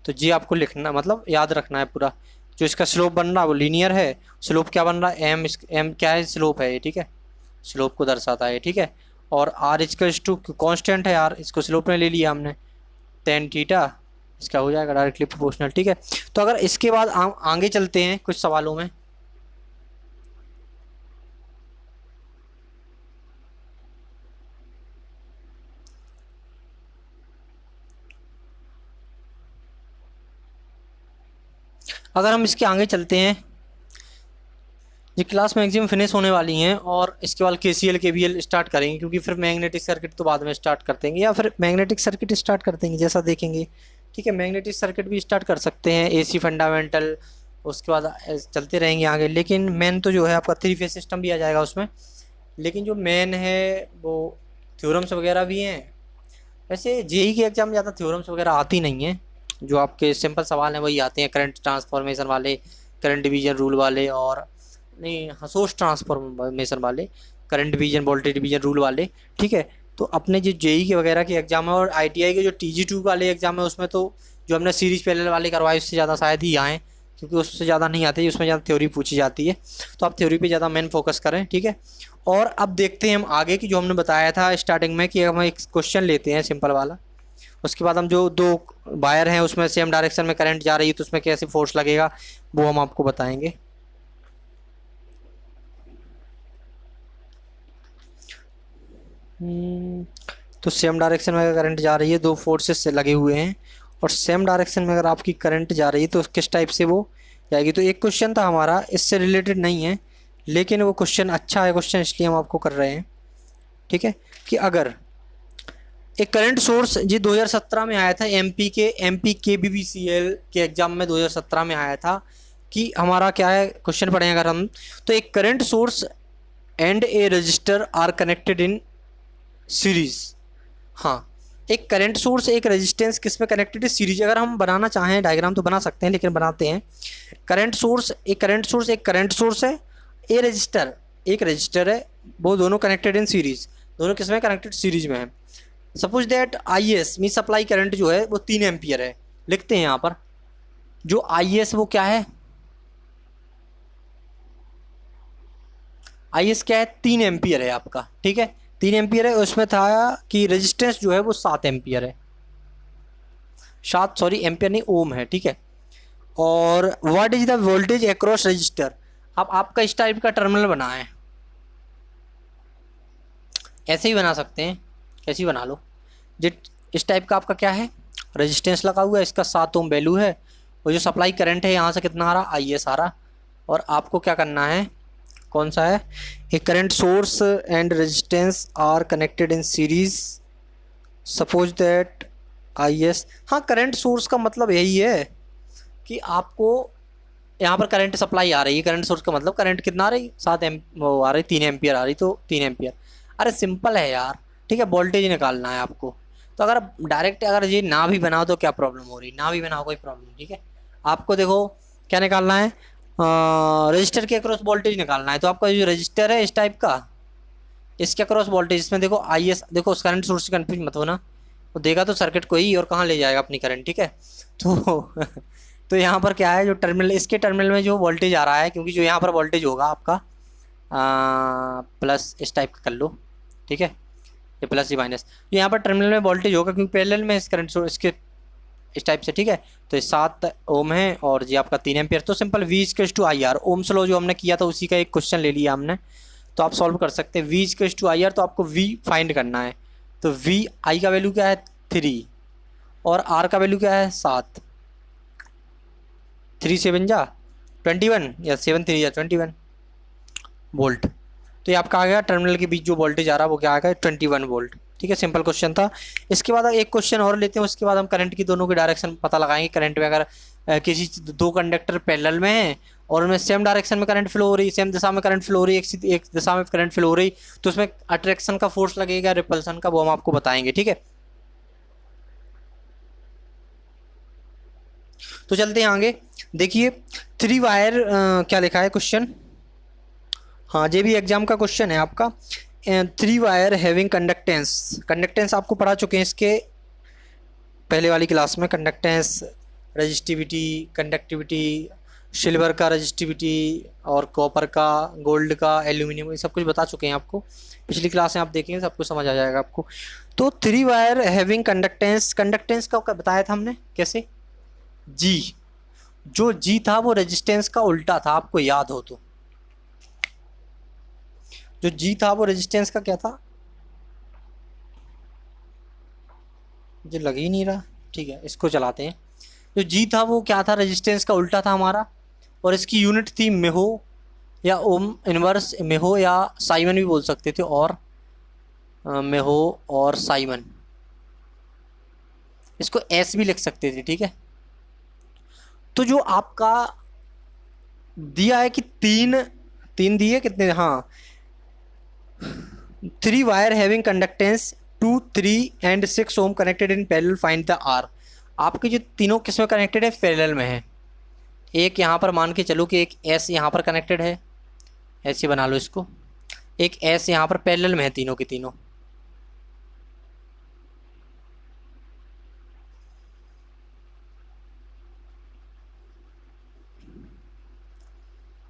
तो जी आपको लिखना, मतलब याद रखना है पूरा। जो इसका स्लोप बन रहा है वो लीनियर है, स्लोप क्या बन रहा है, m क्या है, स्लोप है ये, ठीक है, स्लोप को दर्शाता है, ठीक है। और R= कांस्टेंट है R, इसको स्लोप में ले लिया हमने, tan थीटा इसका हो जाएगा डायरेक्टली प्रोपोर्शनल, ठीक है। तो अगर इसके बाद आगे चलते हैं कुछ सवालों में, अगर हम इसके आगे चलते हैं, ये क्लास मैक्सिमम फिनिश होने वाली हैं और इसके बाद KCL KVL स्टार्ट करेंगे, क्योंकि फिर मैग्नेटिक सर्किट तो बाद में स्टार्ट कर देंगे, या फिर मैग्नेटिक सर्किट स्टार्ट कर देंगे जैसा देखेंगे। ठीक है, मैग्नेटिक सर्किट भी स्टार्ट कर सकते हैं, AC फंडामेंटल, उसके बाद चलते रहेंगे आगे। लेकिन मेन तो जो है आपका 3 फेज सिस्टम भी आ जाएगा उसमें। लेकिन जो मेन है वो थ्योरम्स वगैरह भी हैं। वैसे JEE के एग्जाम में ज़्यादा थ्योरम्स वगैरह आती नहीं हैं, जो आपके सिंपल सवाल हैं वही आते हैं, करंट ट्रांसफॉर्मेशन वाले, करंट डिवीजन रूल वाले, और नहीं हाँ सोर्स ट्रांसफॉर्मेशन वाले, current division voltage division rule वाले। ठीक है, तो अपने जो JEE के वगैरह के एग्जाम है और ITI के जो TG2 वाले एग्जाम है उसमें तो जो हमने सीरीज पैरेलल वाले करवाए उससे ज़्यादा शायद ही आएँ, क्योंकि उससे ज़्यादा नहीं आते, उसमें ज़्यादा थ्योरी पूछी जाती है। तो आप थ्योरी पे ज़्यादा मेन फोकस करें। ठीक है, और अब देखते हैं हम आगे की, जो हमने बताया था स्टार्टिंग में कि हम एक क्वेश्चन लेते हैं सिंपल वाला, उसके बाद हम जो 2 वायर हैं उसमें सेम डायरेक्शन में करंट जा रही है तो उसमें कैसे फोर्स लगेगा वो हम आपको बताएंगे। तो सेम डायरेक्शन में अगर करंट जा रही है, 2 फोर्सेस से लगे हुए हैं, और सेम डायरेक्शन में अगर आपकी करंट जा रही है तो किस टाइप से वो जाएगी। तो एक क्वेश्चन था हमारा, इससे रिलेटेड नहीं है, लेकिन वो क्वेश्चन अच्छा है क्वेश्चन, इसलिए हम आपको कर रहे हैं। ठीक है, कि अगर एक करंट सोर्स जी 2017 में आया था, MP KBBCL के एग्जाम में 2017 में आया था, कि हमारा क्या है क्वेश्चन पढ़ें अगर हम, तो एक current source and a resistor are connected in series. हाँ, एक करंट सोर्स एक रेजिस्टेंस किस में कनेक्टेड है, सीरीज। अगर हम बनाना चाहें डायग्राम तो बना सकते हैं, लेकिन बनाते हैं। करंट सोर्स एक करंट सोर्स है, ए रजिस्टर एक रजिस्टर है, वो दोनों कनेक्टेड इन सीरीज। दोनों किस में कनेक्टेड, सीरीज में है। Suppose that IS mean supply current जो है वो 3 एम्पियर है। लिखते हैं यहाँ पर जो IS वो क्या है, IS क्या है, 3 एम्पियर है आपका। ठीक है, 3 एम्पियर है, उसमें था कि रेजिस्टेंस जो है वो 7 एम्पियर है, 7 सॉरी एम्पियर नहीं ओम है। ठीक है, और what is the voltage across register. अब आपका इस टाइप का टर्मिनल बना है, ऐसे ही बना सकते हैं, ऐसे ही बना लो। जिट इस टाइप का आपका क्या है, रेजिस्टेंस लगा हुआ है, इसका 7 ओम वैल्यू है, और जो सप्लाई करंट है यहाँ से कितना आ रहा, IS आ रहा। और आपको क्या करना है, कौन सा है, एक current source and resistance R connected in series, suppose that IS। हाँ, करंट सोर्स का मतलब यही है कि आपको यहाँ पर करंट सप्लाई आ रही है, करंट सोर्स का मतलब करंट कितना आ रही, 7 एम वो आ रही, 3 एम्पियर आ रही, तो 3 एम्पियर। अरे सिंपल है यार। ठीक है, वोल्टेज निकालना है आपको, तो अगर डायरेक्ट अगर ये ना भी बनाओ तो क्या प्रॉब्लम हो रही, ना भी बनाओ कोई प्रॉब्लम। ठीक है, आपको देखो क्या निकालना है, रजिस्टर के अक्रॉस वोल्टेज निकालना है। तो आपका जो रजिस्टर है इस टाइप का, इसके अक्रॉस वोल्टेज, इसमें देखो IS, देखो उस करंट सोर्स से कन्फ्यूज मत होना, वो देगा तो सर्किट को ही और कहाँ ले जाएगा अपनी करंट। ठीक है, तो तो यहाँ पर क्या है, जो टर्मिनल, इसके टर्मिनल में जो वोल्टेज आ रहा है, क्योंकि जो यहाँ पर वोल्टेज होगा आपका प्लस इस टाइप का कर लो। ठीक है, ये प्लस ये माइनस, यहाँ पर टर्मिनल में वोल्टेज होगा क्योंकि पैरेलल में इस करंट सोर्स इसके इस टाइप से। ठीक है, तो ये 7 ओम है और ये आपका 3 एम्पियर। तो सिंपल V/IR, ओम्स लॉ जो हमने किया था उसी का एक क्वेश्चन ले लिया हमने, तो आप सॉल्व कर सकते हैं। V/IR, तो आपको V फाइंड करना है, तो V I का वैल्यू क्या है 3 और R का वैल्यू क्या है 7, 3 7 जा 21 या 7 3 या 21 वोल्ट। तो ये आपका आ गया, टर्मिनल के बीच जो वोल्टेज आ रहा है वो क्या आ गया 21 वोल्ट। ठीक है, सिंपल क्वेश्चन था। इसके बाद एक क्वेश्चन और लेते हैं, उसके बाद हम करंट की दोनों की डायरेक्शन पता लगाएंगे। करंट में अगर किसी 2 कंडक्टर पैरेलल में हैं और उनमें सेम डायरेक्शन में करंट फ्लो हो रही, सेम दिशा में करंट फ्लो हो रही, एक दिशा में करंट फ्लो हो रही, तो उसमें अट्रैक्शन का फोर्स लगेगा, रिपल्सन का, वो हम आपको बताएंगे। ठीक है, तो चलते हैं आगे। देखिए 3 वायर क्या लिखा है क्वेश्चन, हाँ ये भी एग्जाम का क्वेश्चन है आपका। 3 वायर हैविंग कंडक्टेंस आपको पढ़ा चुके हैं इसके पहले वाली क्लास में। कंडक्टेंस, रजिस्टिविटी, कंडक्टिविटी, सिल्वर का रजिस्टिविटी और कॉपर का, गोल्ड का, एल्यूमिनियम, ये सब कुछ बता चुके हैं आपको पिछली क्लास में। आप देखेंगे सब कुछ समझ आ जाएगा आपको। तो 3 वायर हैविंग कंडक्टेंस का बताया था हमने कैसे, G, जो G था वो रेजिस्टेंस का उल्टा था, आपको याद हो तो। जो G था वो रेजिस्टेंस का क्या था, मुझे लग ही नहीं रहा। ठीक है, इसको चलाते हैं। जो जी था वो क्या था, रेजिस्टेंस का उल्टा था हमारा, और इसकी यूनिट थी मेहो या ओम इनवर्स मेहो या साइमन भी बोल सकते थे, और मेहो और साइमन, इसको एस भी लिख सकते थे, ठीक है। तो जो आपका दिया है कि तीन तीन दिए कितने, हाँ, 3 wire having conductance 2, 3 and 6 ohm connected in parallel, find the R. आपके जो तीनों किस में कनेक्टेड है, पैरेलल में है। एक यहाँ पर मान के चलो कि एक एस यहाँ पर कनेक्टेड है, ऐसे बना लो इसको, एक एस यहाँ पर पैरेलल में है, तीनों के तीनों।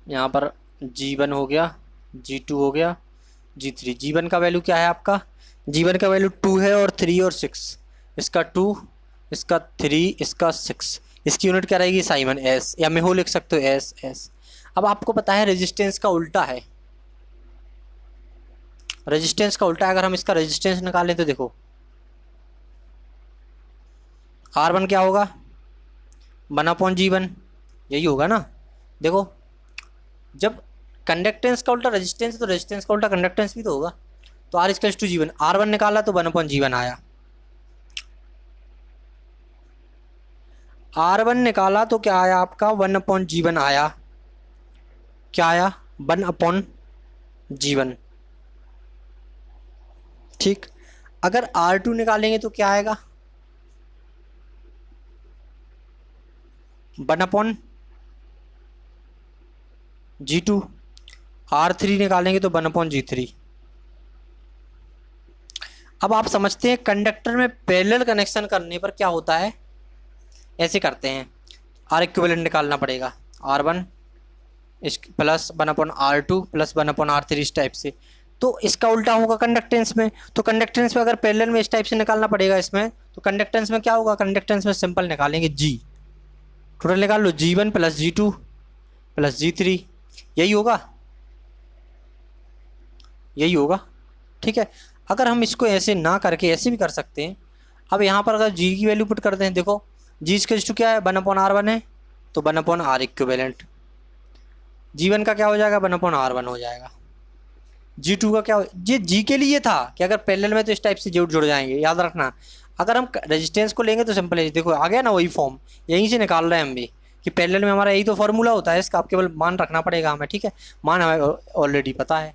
यहाँ पर G1 हो गया, G2 हो गया, G3। G1 का वैल्यू क्या है आपका, G1 का वैल्यू 2 है, और 3 और 6, इसका 2, इसका 3, इसका 6, इसकी यूनिट क्या रहेगी, साइमन, एस, या मेहो लिख सकते हो, एस एस। अब आपको पता है रेजिस्टेंस का उल्टा है, रेजिस्टेंस का उल्टा है। अगर हम इसका रेजिस्टेंस निकालें तो देखो R1 क्या होगा, 1/G1, यही होगा ना। देखो जब कंडक्टेंस का उल्टा रेजिस्टेंस, तो रेजिस्टेंस का उल्टा कंडक्टेंस भी तो होगा। तो R equals to G1, R1 निकाला तो 1/G1 आया, R1 निकाला तो क्या आया आपका, 1/G1 आया, क्या आया, 1/G1, ठीक। अगर R2 निकालेंगे तो क्या आएगा, 1/G2, R3 निकालेंगे तो 1/G3। अब आप समझते हैं कंडक्टर में पैरेलल कनेक्शन करने पर क्या होता है, ऐसे करते हैं, R इक्विवेलेंट निकालना पड़ेगा, R1 इस प्लस 1/R2 प्लस 1/R3, इस टाइप से। तो इसका उल्टा होगा कंडक्टेंस में, तो कंडक्टेंस में अगर पैरेलल में इस टाइप से निकालना पड़ेगा इसमें, तो कंडक्टेंस में क्या होगा, कंडक्टेंस में सिंपल निकालेंगे G, टोटल निकाल लो, G1 plus G2 plus G3, यही होगा, यही होगा, ठीक है। अगर हम इसको ऐसे ना करके ऐसे भी कर सकते हैं। अब यहाँ पर अगर G की वैल्यू पुट करते हैं, देखो G इसका टू क्या है, 1/R1 है, तो 1/R इक्विवेलेंट। G1 का क्या हो जाएगा, 1/R1 हो जाएगा। G2 का क्या हो, ये G के लिए था कि अगर पैरेलल में तो इस टाइप से जुड़ जाएंगे, याद रखना। अगर हम रेजिस्टेंस को लेंगे तो सिंपल है, देखो आ गया ना वही फॉर्म, यहीं से निकाल रहे हैं हम भी कि पैरेलल में हमारा यही तो फॉर्मूला होता है इसका, आप केवल मान रखना पड़ेगा हमें, ठीक है। मान हमें ऑलरेडी पता है,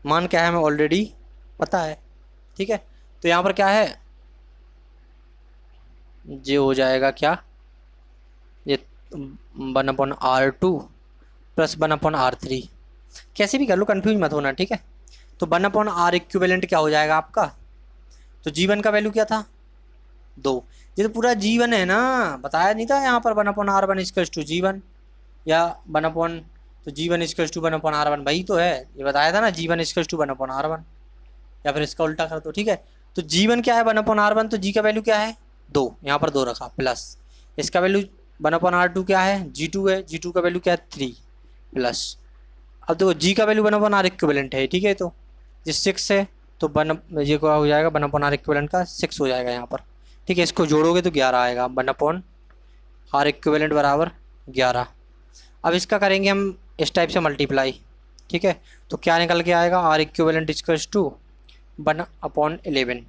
मान क्या है हमें ऑलरेडी पता है, ठीक है। तो यहाँ पर क्या है, ये हो जाएगा क्या, ये 1/R2 प्लस 1/R3, कैसे भी कर लो, कंफ्यूज मत होना, ठीक है। तो 1/R इक्विवेलेंट क्या हो जाएगा आपका, तो G1 का वैल्यू क्या था, 2, ये तो पूरा G1 है ना, बताया नहीं था यहाँ पर 1/R1 इक्वल्स टू G1, या 1/, तो G1 इक्वल्स टू 1/R1, भाई तो है, ये बताया था ना, G1 इक्वल्स टू 1/R1, या फिर इसका उल्टा कर दो, ठीक है। तो G1 क्या है, 1/R1, तो G का वैल्यू क्या है, 2, यहाँ पर 2 रखा, प्लस इसका वैल्यू 1/R2 क्या है, G2 है, G2 का वैल्यू क्या है, 3, प्लस अब देखो G का वैल्यू 1/R इक्विवेलेंट है, ठीक है। तो ये 6 है, तो ये क्या हो जाएगा, 1/R इक्विवेलेंट का 6 हो जाएगा यहाँ पर, ठीक है। इसको जोड़ोगे तो 11 आएगा, 1/R इक्विवेलेंट बराबर 11। अब इसका करेंगे हम इस टाइप से मल्टीप्लाई, ठीक है। तो क्या निकल के आएगा, R इक्विवेलेंट इक्वल्स टू 1/11,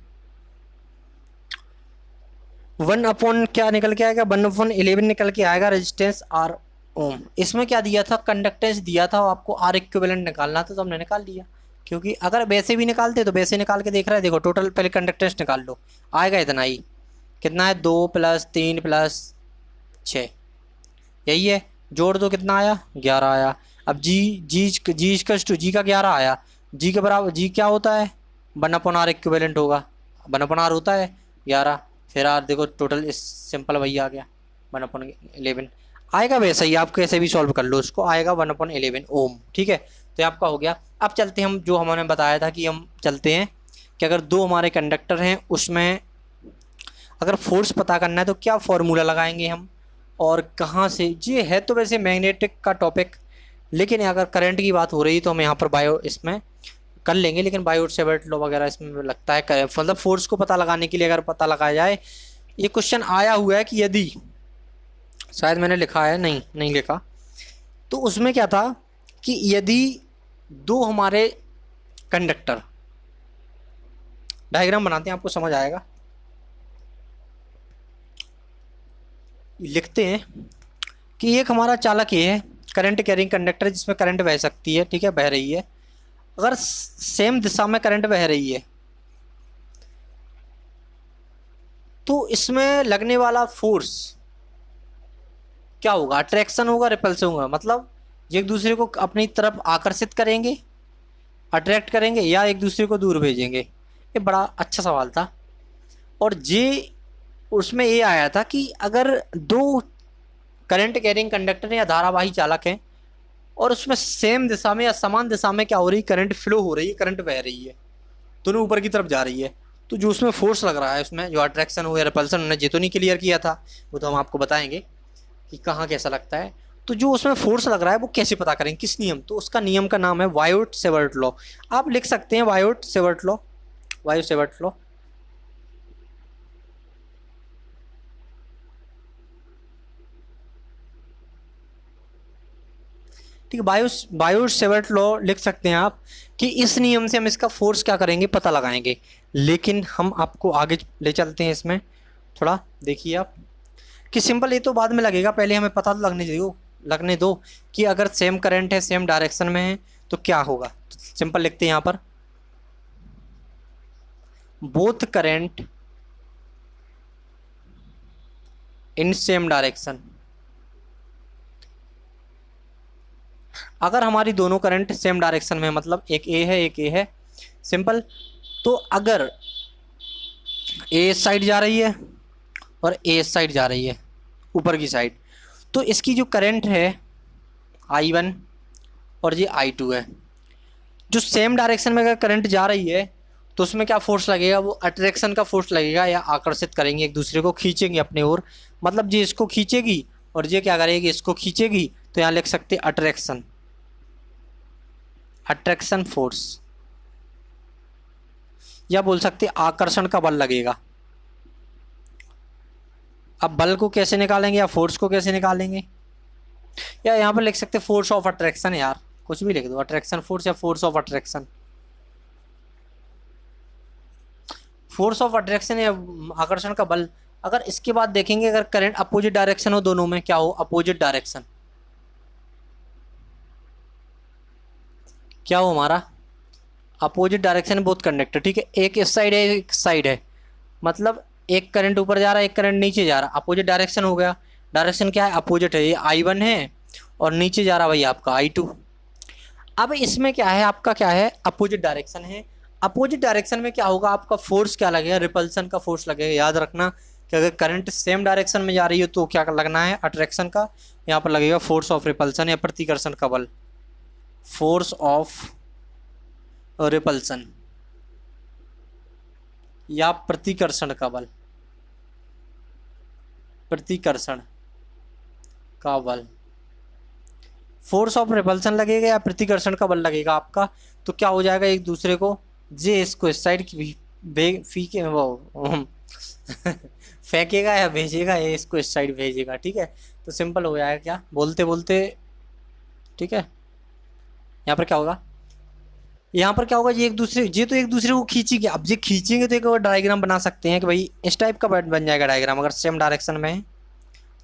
1/ क्या निकल के आएगा, 1/11 निकल के आएगा, रेजिस्टेंस R ओम। इसमें क्या दिया था, कंडक्टेंस दिया था, आपको R इक्विवेलेंट निकालना था, तो हमने निकाल लिया। क्योंकि अगर वैसे भी निकालते तो वैसे निकाल के देख रहा है, देखो टोटल पहले कंडक्टेंस निकाल लो, आएगा इतना ही, कितना है, 2 प्लस 3 प्लस 6, यही है, जोड़ दो कितना आया, 11 आया। अब जी इक्वल्स टू, जी का 11 आया, जी के बराबर, जी क्या होता है, 1/R इक्विवेलेंट होगा, 1/R होता है 11, फिर R देखो टोटल इस सिंपल वही आ गया 1/11 आएगा, वैसे ही आप कैसे भी सॉल्व कर लो उसको, आएगा 1/11 ओम, ठीक है। तो ये आपका हो गया। अब चलते हैं हम, जो हमने बताया था कि हम चलते हैं कि अगर दो हमारे कंडक्टर हैं, उसमें अगर फोर्स पता करना है तो क्या फॉर्मूला लगाएंगे हम, और कहाँ से। ये है तो वैसे मैग्नेटिक का टॉपिक, लेकिन अगर करंट की बात हो रही तो हम यहाँ पर बायो इसमें कर लेंगे, लेकिन बायो सेवर्ट लॉ वगैरह इसमें लगता है, मतलब फोर्स को पता लगाने के लिए अगर पता लगाया जाए। ये क्वेश्चन आया हुआ है कि यदि शायद मैंने लिखा है, नहीं नहीं लिखा। तो उसमें क्या था कि यदि दो हमारे कंडक्टर, डायग्राम बनाते हैं आपको समझ आएगा, लिखते हैं कि एक हमारा चालक ये है, करंट कैरिंग कंडक्टर जिसमें करंट बह सकती है, ठीक है, बह रही है। अगर सेम दिशा में करंट बह रही है तो इसमें लगने वाला फोर्स क्या होगा, अट्रैक्शन होगा, रिपल्सन होगा। मतलब ये एक दूसरे को अपनी तरफ आकर्षित करेंगे, अट्रैक्ट करेंगे, या एक दूसरे को दूर भेजेंगे। ये बड़ा अच्छा सवाल था। और ये उसमें ये आया था कि अगर दो करंट कैरिंग कंडक्टर या धारावाही चालक हैं और उसमें सेम दिशा में या समान दिशा में क्या हो रही, करंट फ्लो हो रही है, करंट बह रही है, दोनों ऊपर की तरफ जा रही है, तो जो उसमें फोर्स लग रहा है, उसमें जो अट्रैक्शन हो या रिपल्सन, उन्होंने ये तो नहीं क्लियर किया था, वो तो हम आपको बताएंगे कि कहाँ कैसा लगता है। तो जो उसमें फोर्स लग रहा है वो कैसे पता करें, किस नियम, तो उसका नियम का नाम है वायोट सेवर्ट लॉ। आप लिख सकते हैं वायोट सेवर्ट लॉ, वायो सेवर्ट लॉ। ठीक है, बायो सेवर्ट लॉ लिख सकते हैं आप, कि इस नियम से हम इसका फोर्स क्या करेंगे, पता लगाएंगे। लेकिन हम आपको आगे ले चलते हैं इसमें, थोड़ा देखिए आप, कि सिंपल ये तो बाद में लगेगा, पहले हमें पता तो लगने दो कि अगर सेम करंट है, सेम डायरेक्शन में है तो क्या होगा। तो सिंपल लिखते हैं यहाँ पर, both current in same direction. अगर हमारी दोनों करंट सेम डायरेक्शन में है, मतलब एक ए है एक ए है, सिंपल, तो अगर ए इस साइड जा रही है और ए इस साइड जा रही है, ऊपर की साइड, तो इसकी जो करंट है I1 और ये I2 है, जो सेम डायरेक्शन में अगर करंट जा रही है तो उसमें क्या फोर्स लगेगा, वो अट्रैक्शन का फोर्स लगेगा, या आकर्षित करेंगे, एक दूसरे को खींचेंगे अपने ओर। मतलब ये इसको खींचेगी और ये क्या करेगी, इसको खींचेगी, तो यहाँ लिख सकते अट्रैक्शन, अट्रैक्शन फोर्स, या बोल सकते आकर्षण का बल लगेगा। अब बल को कैसे निकालेंगे या फोर्स को कैसे निकालेंगे, या यहाँ पर लिख सकते फोर्स ऑफ अट्रैक्शन, यार कुछ भी लिख दो, अट्रैक्शन फोर्स या force of attraction, force of attraction या आकर्षण का बल। अगर इसके बाद देखेंगे, अगर करंट अपोजिट डायरेक्शन हो, दोनों में क्या हो, अपोजिट डायरेक्शन, क्या हो हमारा, अपोजिट डायरेक्शन बोथ कंडक्टर, ठीक है, एक इस साइड है एक साइड है, मतलब एक करंट ऊपर जा रहा है एक करंट नीचे जा रहा है, अपोजिट डायरेक्शन हो गया। डायरेक्शन क्या है, अपोजिट है, ये I1 है और नीचे जा रहा भाई आपका I2। अब इसमें क्या है, आपका क्या है, अपोजिट डायरेक्शन है। अपोजिट डायरेक्शन में क्या होगा, आपका फोर्स क्या लगेगा, रिपल्सन का फोर्स लगेगा। याद रखना कि अगर करंट सेम डायरेक्शन में जा रही है तो क्या लगना है, अट्रैक्शन का, यहाँ पर लगेगा फोर्स ऑफ रिपल्सन या प्रतिकर्षण का बल, फोर्स ऑफ रिपल्सन या प्रतिकर्षण का बल, प्रतिकर्षण का बल, फोर्स ऑफ रिपल्सन लगेगा या प्रतिकर्षण का बल लगेगा आपका। तो क्या हो जाएगा, एक दूसरे को जे इसको इस साइड की फीके वो फेंकेगा या भेजेगा, ये इसको इस साइड भेजेगा, ठीक है। तो सिंपल हो जाएगा, क्या बोलते बोलते, ठीक है। यहाँ पर क्या होगा, यहाँ पर क्या होगा, ये तो एक दूसरे को खींचेंगे। अब ये खींचेंगे तो एक और डायग्राम बना सकते हैं कि भाई इस टाइप का बन जाएगा डायग्राम, अगर सेम डायरेक्शन में है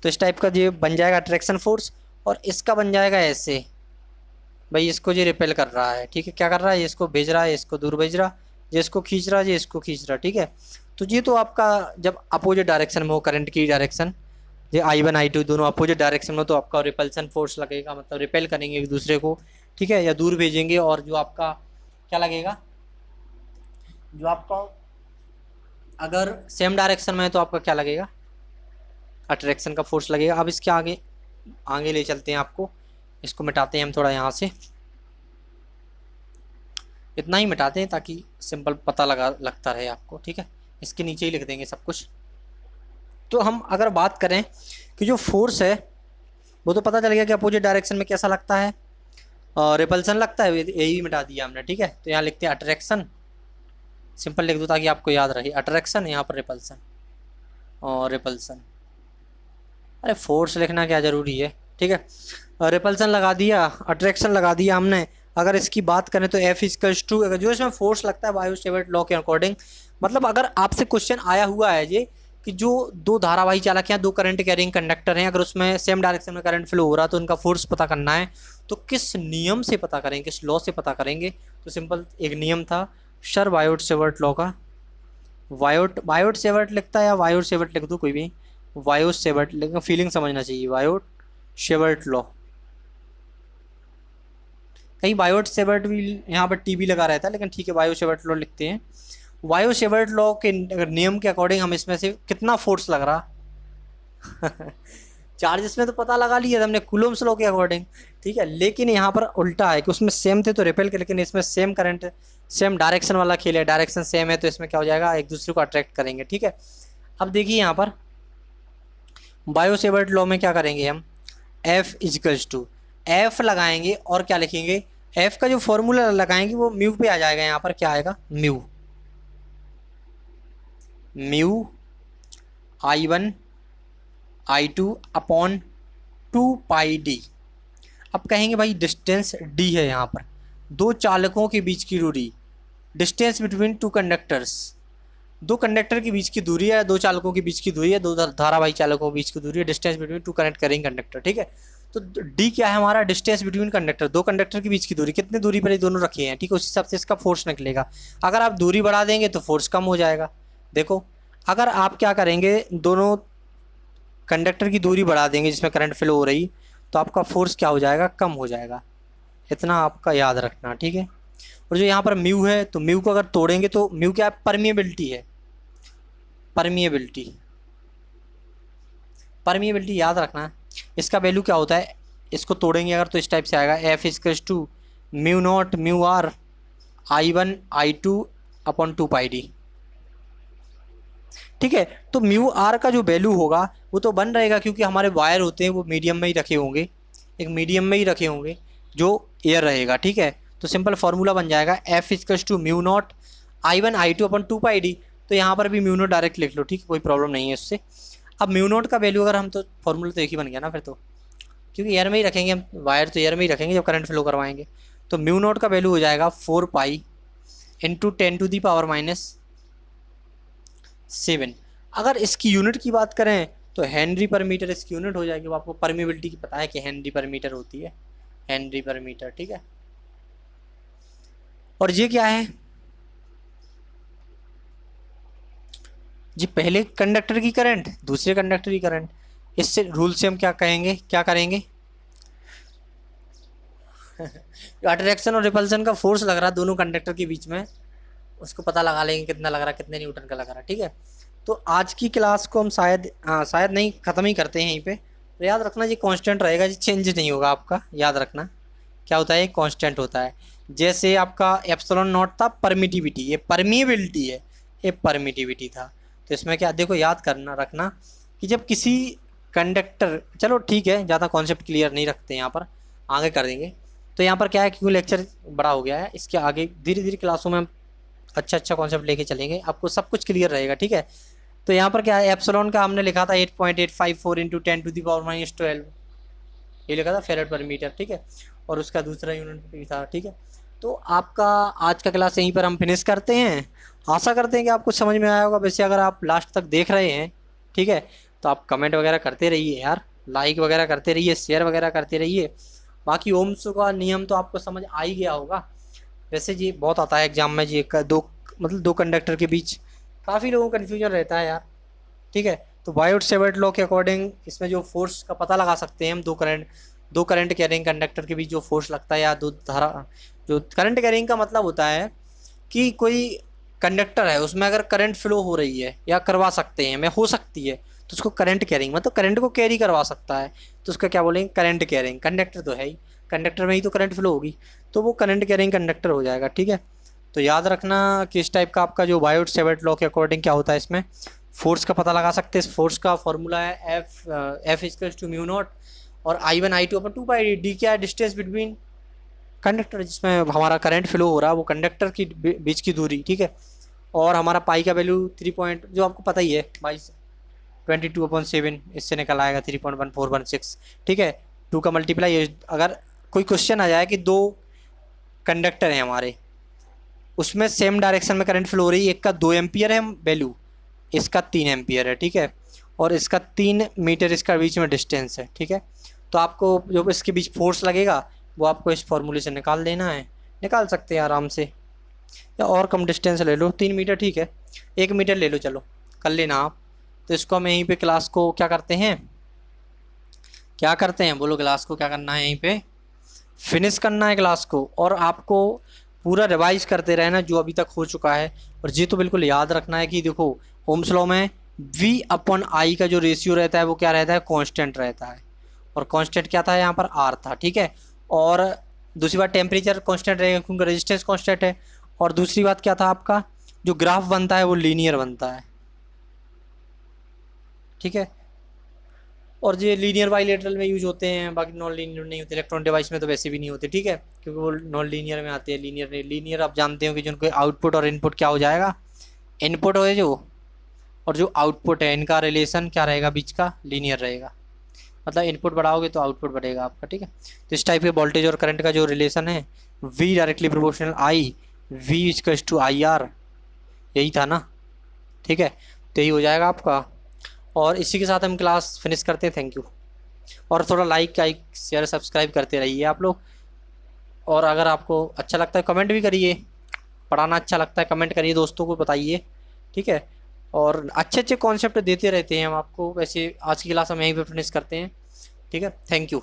तो इस टाइप का ये बन जाएगा अट्रैक्शन फोर्स, और इसका बन जाएगा ऐसे, भाई इसको ये रिपेल कर रहा है, ठीक है, क्या कर रहा है, ये इसको भेज रहा है, इसको दूर भेज रहा, ये इसको खींच रहा है, ये इसको खींच रहा, ठीक है। तो ये तो आपका जब अपोजिट डायरेक्शन में हो, करंट की डायरेक्शन, ये I1 I2 दोनों अपोजिट डायरेक्शन में, तो आपका रिपल्सन फोर्स लगेगा, मतलब रिपेल करेंगे एक दूसरे को, ठीक है, या दूर भेजेंगे। और जो आपका क्या लगेगा, जो आपका अगर सेम डायरेक्शन में है तो आपका क्या लगेगा, अट्रैक्शन का फोर्स लगेगा। अब इसके आगे आगे ले चलते हैं आपको, इसको मिटाते हैं हम थोड़ा यहाँ से, इतना ही मिटाते हैं ताकि सिंपल पता लगता रहे आपको, ठीक है। इसके नीचे ही लिख देंगे सब कुछ। तो हम अगर बात करें कि जो फोर्स है वो तो पता चल गया कि अपोजिट डायरेक्शन में कैसा लगता है, रिपल्सन लगता है, यही मिटा दिया हमने, ठीक है। तो यहाँ लिखते हैं अट्रैक्शन, सिंपल लिख दो ताकि आपको याद रहे, अट्रैक्शन, यहाँ पर रिपल्सन और रिपल्सन, अरे फोर्स लिखना क्या ज़रूरी है, ठीक है। रिपल्सन लगा दिया, अट्रैक्शन लगा दिया हमने। अगर इसकी बात करें तो एफ इक्वल्स टू, अगर जो इसमें फोर्स लगता है बायो सेवर्ट लॉ के अकॉर्डिंग, मतलब अगर आपसे क्वेश्चन आया हुआ है ये कि जो दो धारावाही चालक हैं, दो करंट कैरिंग कंडक्टर हैं, अगर उसमें सेम डायरेक्शन में करंट फ्लो हो रहा है तो उनका फोर्स पता करना है, तो किस नियम से पता करेंगे, किस लॉ से पता करेंगे? तो सिंपल एक नियम था सर वायोट सेवर्ट लॉ का। वायोट सेवर्ट लिखता है या वायोट सेवर्ट लिख दूँ कोई भी, वायोट सेवर्ट, लेकिन फीलिंग समझना चाहिए, वायोट सेवर्ट लॉ। कहीं बायोट सेवर्ट भी यहाँ पर टी भी लगा रहता है, लेकिन ठीक है वायो सेवर्ट लॉ लिखते हैं। वायो सेवर्ट लॉ के अगर नियम के अकॉर्डिंग हम इसमें से कितना फोर्स लग रहा चार्जेस में तो पता लगा लिया था हमने कूलोम्स लॉ के अकॉर्डिंग, ठीक है। लेकिन यहाँ पर उल्टा है कि उसमें सेम थे तो रिपेल के, लेकिन इसमें सेम करंट सेम डायरेक्शन वाला खेल है, डायरेक्शन सेम है तो इसमें क्या हो जाएगा, एक दूसरे को अट्रैक्ट करेंगे, ठीक है। अब देखिए यहाँ पर बायो सेवर्ट लॉ में क्या करेंगे हम, एफ इजिकल्स टू एफ लगाएंगे और क्या लिखेंगे, एफ का जो फॉर्मूला लगाएंगे वो म्यू पे आ जाएगा। यहाँ पर क्या आएगा, mu I1 I2 upon 2πd। अब कहेंगे भाई डिस्टेंस d है, यहाँ पर दो चालकों के बीच की दूरी, डिस्टेंस बिटवीन टू कंडक्टर्स, दो कंडक्टर के बीच की दूरी है, दो चालकों के बीच की दूरी है, दो धारावाही चालकों के बीच की दूरी है, डिस्टेंस बिटवीन टू कनेक्ट करेंगे कंडक्टर, ठीक है। तो डी क्या है हमारा, डिस्टेंस बिटवीन कंडक्टर, दो कंडक्टर के बीच की दूरी, कितने दूरी पर ये दोनों रखे हैं, ठीक है, उस हिसाब से इसका फोर्स निकलेगा। अगर आप दूरी बढ़ा देंगे तो फोर्स कम हो जाएगा। देखो अगर आप क्या करेंगे, दोनों कंडक्टर की दूरी बढ़ा देंगे जिसमें करंट फ्लो हो रही, तो आपका फोर्स क्या हो जाएगा, कम हो जाएगा। इतना आपका याद रखना, ठीक है। और जो यहाँ पर म्यू है, तो म्यू को अगर तोड़ेंगे तो म्यू क्या है, परमिएबिलिटी है, परमिएबिलिटी याद रखना। इसका वैल्यू क्या होता है, इसको तोड़ेंगे अगर तो इस टाइप से आएगा, F equals to mu naught mu R I1 I2 upon 2πd, ठीक है। तो म्यू आर का जो वैल्यू होगा वो तो बन रहेगा, क्योंकि हमारे वायर होते हैं वो मीडियम में ही रखे होंगे, एक मीडियम में ही रखे होंगे जो एयर रहेगा, ठीक है। तो सिंपल फार्मूला बन जाएगा F equals to mu naught I1 I2 upon 2πd। तो यहाँ पर भी म्यू नॉट डायरेक्ट लिख लो, ठीक है, कोई प्रॉब्लम नहीं है उससे। अब म्यू नॉट का वैल्यू अगर हम, तो फॉर्मूला तो एक ही बन गया ना फिर तो, क्योंकि एयर में ही रखेंगे हम, वायर तो एयर में ही रखेंगे जब करंट फ्लो करवाएंगे। तो म्यू नॉट का वैल्यू हो जाएगा 4π इंटू 10⁻⁷। अगर इसकी यूनिट की बात करें तो हेनरी पर मीटर इसकी यूनिट हो जाएगी। वो आपको परमिएबिलिटी की पता है कि हेनरी पर मीटर होती है, हेनरी पर मीटर, ठीक है। और ये क्या है जी, पहले कंडक्टर की करंट, दूसरे कंडक्टर की करंट। इससे रूल से हम क्या कहेंगे, क्या करेंगे अट्रैक्शन और रिपल्सन का फोर्स लग रहा है दोनों कंडक्टर के बीच में, उसको पता लगा लेंगे कितना लग रहा है, कितने न्यूटन का लग रहा है, ठीक है। तो आज की क्लास को हम शायद नहीं, ख़त्म ही करते हैं यहीं पे। तो याद रखना ये कांस्टेंट रहेगा, ये चेंज नहीं होगा आपका, याद रखना क्या होता है, ये कांस्टेंट होता है। जैसे आपका एप्सिलॉन नॉट था परमिटिविटी, ये परमिएबिलिटी है, ये परमिटिविटी था। तो इसमें क्या, देखो याद करना रखना कि जब किसी कंडक्टर, चलो ठीक है ज़्यादा कॉन्सेप्ट क्लियर नहीं रखते यहाँ पर, आगे कर देंगे। तो यहाँ पर क्या है, क्योंकि लेक्चर बड़ा हो गया है, इसके आगे धीरे धीरे क्लासों में हम अच्छा कॉन्सेप्ट लेके चलेंगे, आपको सब कुछ क्लियर रहेगा, ठीक है। तो यहाँ पर क्या है, एप्सिलॉन का हमने लिखा था 8.854 इंटू 10⁻⁻12, ये लिखा था फेरेड पर मीटर, ठीक है। और उसका दूसरा यूनिट भी था, ठीक है। तो आपका आज का क्लास यहीं पर हम फिनिश करते हैं। आशा करते हैं कि आपको समझ में आया होगा। वैसे अगर आप लास्ट तक देख रहे हैं, ठीक है, तो आप कमेंट वगैरह करते रहिए यार, लाइक वगैरह करते रहिए, शेयर वगैरह करते रहिए। बाकी ओम्स का नियम तो आपको समझ आ ही गया होगा। वैसे जी बहुत आता है एग्जाम में जी, दो कंडक्टर के बीच काफ़ी लोगों को कन्फ्यूजन रहता है यार, ठीक है। तो वायोट सेवर्ट लॉ के अकॉर्डिंग इसमें जो फोर्स का पता लगा सकते हैं हम, दो करंट कैरिंग कंडक्टर के बीच जो फोर्स लगता है, या दो धारा, जो करंट कैरिंग का मतलब होता है कि कोई कंडक्टर है उसमें अगर करंट फ्लो हो रही है या करवा सकते हैं, में हो सकती है, तो उसको करंट कैरिंग, मतलब करंट को कैरी करवा सकता है, तो उसका क्या बोलेंगे, करंट कैरिंग। कंडक्टर तो है ही, कंडक्टर में ही तो करंट फ्लो होगी, तो वो करंट कैरिंग कंडक्टर हो जाएगा, ठीक है। तो याद रखना कि इस टाइप का आपका जो वायोट सेवर्ट लॉ के अकॉर्डिंग क्या होता है, इसमें फोर्स का पता लगा सकते हैं। इस फोर्स का फॉर्मूला है F equals to mu naught और I1 I2 upon 2πd। D क्या है, डिस्टेंस बिटवीन कंडक्टर, जिसमें हमारा करंट फ्लो हो रहा है, वो कंडक्टर की बीच की दूरी, ठीक है। और हमारा पाई का वैल्यू 3 पॉइंट, जो आपको पता ही है 22 22/7 इससे निकल आएगा 3.1416। ठीक है, 2 का मल्टीप्लाई, अगर कोई क्वेश्चन आ जाए कि 2 कंडक्टर हैं हमारे, उसमें सेम डायरेक्शन में करंट फ्लो हो रही है, एक का 2 एम्पियर है वैल्यू, इसका 3 एम्पियर है। ठीक है, और इसका 3 मीटर इसका बीच में डिस्टेंस है। ठीक है, तो आपको जो इसके बीच फोर्स लगेगा वो आपको इस फॉर्मूले से निकाल लेना है, निकाल सकते हैं आराम से, या और कम डिस्टेंस ले लो, 3 मीटर ठीक है, 1 मीटर ले लो, चलो कर लेना आप। तो इसको हम यहीं पे क्लास को क्या करते हैं, बोलो क्लास को क्या करना है, यहीं पे फिनिश करना है क्लास को, और आपको पूरा रिवाइज करते रहना जो अभी तक हो चुका है। और ये तो बिल्कुल याद रखना है कि देखो ओम्स लॉ में V/I का जो रेशियो रहता है वो क्या रहता है, कांस्टेंट रहता है, और कांस्टेंट क्या था यहाँ पर, R था। ठीक है, और दूसरी बात टेम्परेचर कांस्टेंट रहेगा क्योंकि रेजिस्टेंस कांस्टेंट है, और दूसरी बात क्या था आपका, जो ग्राफ बनता है वो लीनियर बनता है। ठीक है, और ये लीनियर बाइलेटरल में यूज होते हैं, बाकी नॉन लीनियर नहीं होते, इलेक्ट्रॉन डिवाइस में तो वैसे भी नहीं होते। ठीक है, क्योंकि वो नॉन लीनियर में आते हैं, लीनियर आप जानते हो कि जो उनको आउटपुट और इनपुट क्या हो जाएगा, इनपुट हो जो और जो आउटपुट है इनका रिलेशन क्या रहेगा, बीच का लीनियर रहेगा, मतलब इनपुट बढ़ाओगे तो आउटपुट बढ़ेगा आपका। ठीक है, तो इस टाइप के वोल्टेज और करंट का जो रिलेशन है V directly proportional I, V/IR, यही था ना। ठीक है, तो यही हो जाएगा आपका, और इसी के साथ हम क्लास फिनिश करते हैं। थैंक यू, और थोड़ा लाइक शेयर सब्सक्राइब करते रहिए आप लोग, और अगर आपको अच्छा लगता है कमेंट भी करिए, पढ़ाना अच्छा लगता है कमेंट करिए, दोस्तों को बताइए। ठीक है, और अच्छे अच्छे कॉन्सेप्ट देते रहते हैं हम आपको। वैसे आज की क्लास हम यहीं पे फिनिश करते हैं। ठीक है, थैंक यू।